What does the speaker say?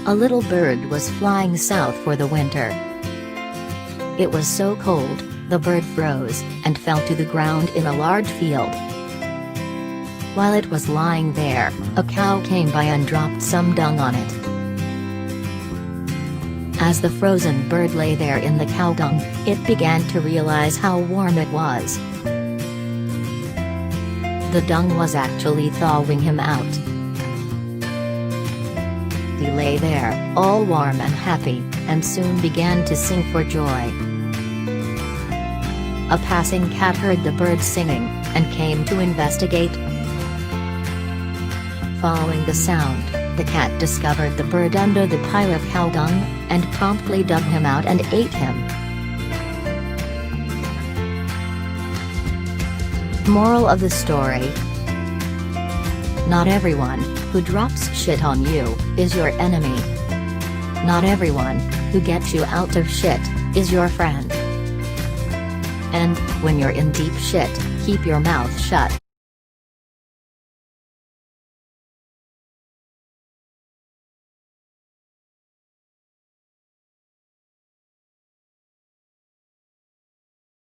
A little bird was flying south for the winter. It was so cold, the bird froze, and fell to the ground in a large field. While it was lying there, a cow came by and dropped some dung on it. As the frozen bird lay there in the cow dung, it began to realize how warm it was. The dung was actually thawing him out. He lay there, all warm and happy, and soon began to sing for joy. A passing cat heard the bird singing, and came to investigate. Following the sound, the cat discovered the bird under the pile of cow dung, and promptly dug him out and ate him. Moral of the story: not everyone who drops shit on you is your enemy. Not everyone who gets you out of shit is your friend. And when you're in deep shit, keep your mouth shut.